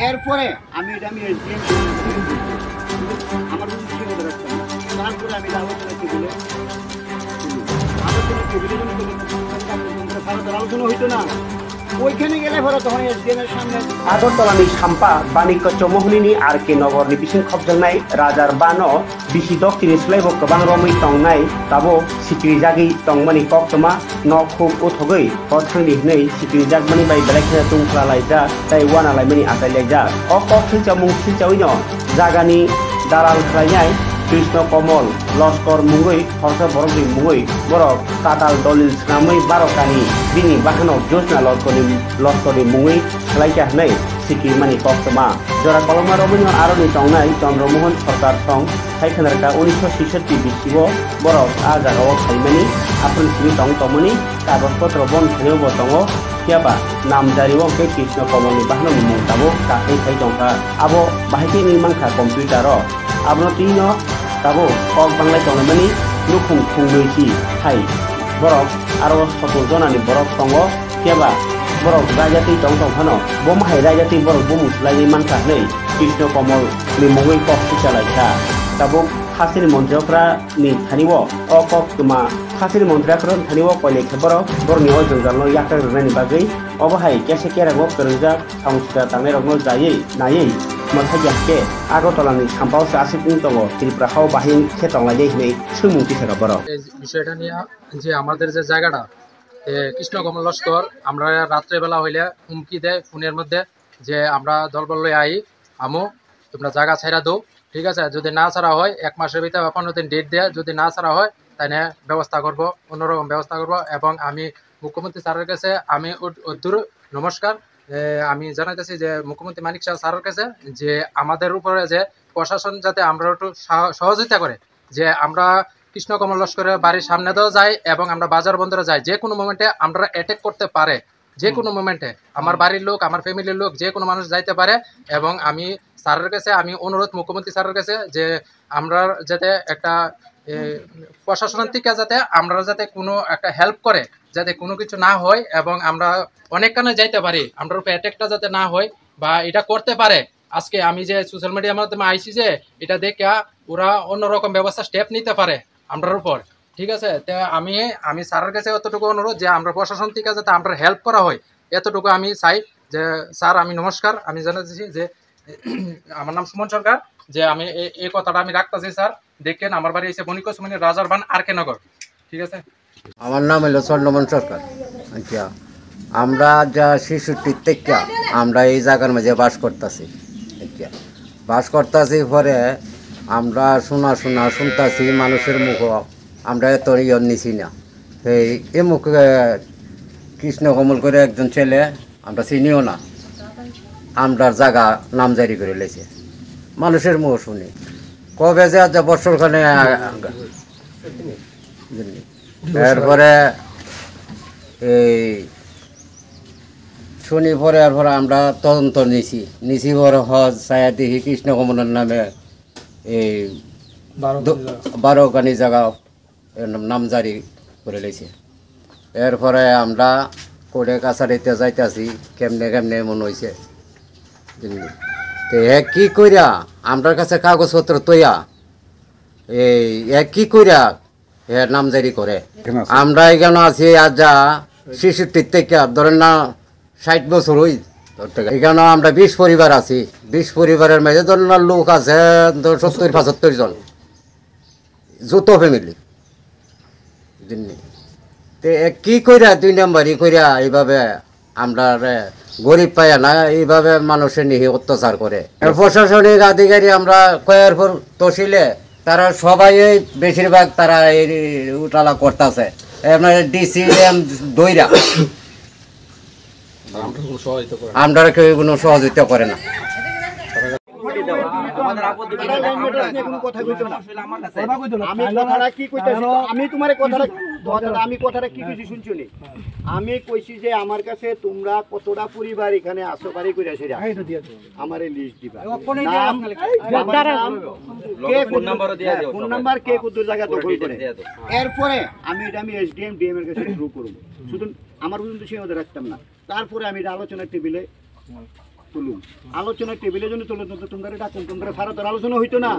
এরপরে আমি এসডিএম আমার সীমাবদ্ধ রাখতাম না। তারপরে আমি আলোচনা টেবিলে ভারতের আলোচনা হইতো না, ওইখানে গেলে ভারত তখন এসডিএম এর সামনে আগরতলাनि साम्पा बानिक्य चौमोहनीनि आरके नगरनि बिसिं खबजांनाय राजार बानो बिसि दक्षिणी सुलाइबो गोबां रमै तंनाय ताबो सिक्रि जागि तंमानि कक्तमा न खुब उथगै हथांनि हनै सिक्रि जागमानि बाय बेलायखा तुंख्ला लायजा ताइ वाना लायमानि आताय लायजा अ कक्थिंचा मुंथिंचावैनो जागानि दालाल खालायनाय कृष्ण कमल लस्कर मुंगै हर्ष बरकनि मुंगै बरक काटाल दलिल स्नामै बारकानि बिनि बाहानाव जोसना लस्करनि मुंगै खालायजा हनै सिक्रि मानि कक्तमा जरा कलमा रबैनो आरनि तंनाय चंद्रमोहन सरकार सं सायखनारका 1966 बिसिबो बरक आ जागाव खायमानि आफुल सिनि तंग तमनि कागजपत्र बन थानायावबो दङ कियाबा नामजारिव के कृष्ण कमलनि बाहानावनि मुंताबो काखै थाय दंखा आबो बाहायथिनि मांखा कम्पिउटार आबनो तिनो ताबो कक बांलाय तंनायमानि लुखुं खुंनैसि थाय बरक आरो 70 जनानि बरक दङ कियाबा बरक रायजाति दं दंफानो बमाहाय रायजाति बरक बुमुसलायनि मांखा नै कृष्ण कमल नि मुंगै कक सिचालायखा ताबो खासिनि मन्त्रिफ्रा नि थानिव अ कक्तमा खासिनि मन्त्रिफ्रा थानिव कयले खेबर बरनि अजंजालनो याक्रारनायनि बागै अबहाय केसे केरागो फोरोंजा साउंसिदा तांनाय रगनो जायै नायै मथायजाके আগরতলাनि साम्पाव आसिपुं दङ त्रिपुराखौ बाहिन खेतंलायदै हनै सोंमुंथि थागा बर বিষয়টা নিয়ে যে আমাদের যে জায়গাটা কৃষ্ণ কমল লস্কর আমরা রাত্রেবেলা হইলে হুমকি দেয় ফোনের মধ্যে যে আমরা দলবল লই আই আমু তোমরা জায়গা ছাইরা দাও, ঠিক আছে? যদি না ছাড়া হয় 1 মাসের ভিতরে 15 দিন ডেট দেয়, যদি না ছাড়া হয় তাহলে ব্যবস্থা করব, অন্যরকম ব্যবস্থা করব। এবং আমি মুখ্যমন্ত্রী স্যারের কাছে আমি অদূর নমস্কার আমি জানাইতেছি যে মুখ্যমন্ত্রী মানিক শাহ স্যারের কাছে যে আমাদের উপরে যে প্রশাসন যাতে আমরা একটু সহযোগিতা করে, যে আমরা কৃষ্ণ কমল লস্করের বাড়ির সামনে দিয়েও যাই এবং আমরা বাজার বন্দরে যাই, যে কোনো মোমেন্টে আমরা অ্যাটাক করতে পারে, যে কোনো মোমেন্টে আমার বাড়ির লোক আমার ফ্যামিলির লোক যে কোনো মানুষ যাইতে পারে। এবং আমি স্যারের কাছে আমি অনুরোধ মুখ্যমন্ত্রী স্যারের কাছে যে আমরা যাতে একটা প্রশাসনের থেকে যাতে আমরা যাতে কোনো একটা হেল্প করে, যাতে কোনো কিছু না হয় এবং আমরা অনেকখানে যাইতে পারি, আমরা উপরে অ্যাটাকটা যাতে না হয় বা এটা করতে পারে। আজকে আমি যে সোশ্যাল মিডিয়ার মাধ্যমে আইসি যে এটা দেখে ওরা অন্যরকম ব্যবস্থা স্টেপ নিতে পারে আমরার উপর, ঠিক আছে? তো আমি স্যারের কাছে অতটুকু অনুরোধ যে আমরা প্রশাসন থেকে যাতে আমরা হেল্প করা হয়, এতটুকু আমি চাই। যে স্যার আমি নমস্কার আমি জানাচ্ছি যে আমার নাম সুমন সরকার, যে আমি এই কথাটা আমি রাখতেছি। স্যার দেখেন আমার বাড়ি এসে বণিক সুমনি রাজারবান আরকে নগর, ঠিক আছে? আমার নাম হলো চন্দ্রমোহন সরকার। আচ্ছা, আমরা যা 66 থেকে আমরা এই জায়গার মাঝে বাস করতেছি। আচ্ছা, বাস করতেছি পরে আমরা শুনতেছি মানুষের মুখ, আমরা এত নিছি না। এই মুখে কৃষ্ণ কমল করে একজন ছেলে আমরা চিনিও না, আমরার জায়গা নামজারি করে লেছে, মানুষের মুখ শুনি কবে যে আজ বছরখানে। এরপরে এই শুনি পরে এরপরে আমরা তদন্ত নিছি পরে হজ ছায়া দেখি কৃষ্ণ কমলের নামে এই 12 জায়গা নামজারি করে লেছে। এরপরে আমরা কোর্টে কাছারিতে যাইতেছি কেমনে মনে হয়েছে তো কি কইরা আমরার কাছে কাগজপত্র তৈয়া এই কি কইরা নামজারি করে। আমরা এখানে আছি আজ যা 66 থেকে ধরেন না 60 বছর হই, এখানে আমরা 20 পরিবার আছি। 20 পরিবারের মাঝে ধরেন না লোক আছে 70-75 জন, যত ফ্যামিলি। কি কইরা 2 নম্বরই কইরা এইভাবে আমরা গরিব পাইয়া না এইভাবে মানুষের নিয়ে অত্যাচার করে। প্রশাসনিক আধিকারী আমরা কয়ের পর তহসিলে তারা সবাই বেশিরভাগ তারা এই উঠালা করতেছে, আপনার ডিসিএম দইরা আমরা কেউ কোনো সহযোগিতা করে না। আমি কইছি যে আমার কাছে তোমরা কতটা পরিবার এখানে আসো বাড়ি করে আসে আমার লিস্ট দিবা, ফোন নাম্বার কে কত জায়গা দখল করে। এরপরে আমি এসডিএম ডিএম এর কাছে শুরু করবো, শুধু আমার পর্যন্ত সীমাবদ্ধ রাখতাম না। তারপরে আমি আলোচনার টেবিলে তুলুন আলোচনা টেবিলের জন্য তুলুন তো তোমরা ডাকুন তোমরা ভারতের আলোচনা হইতো না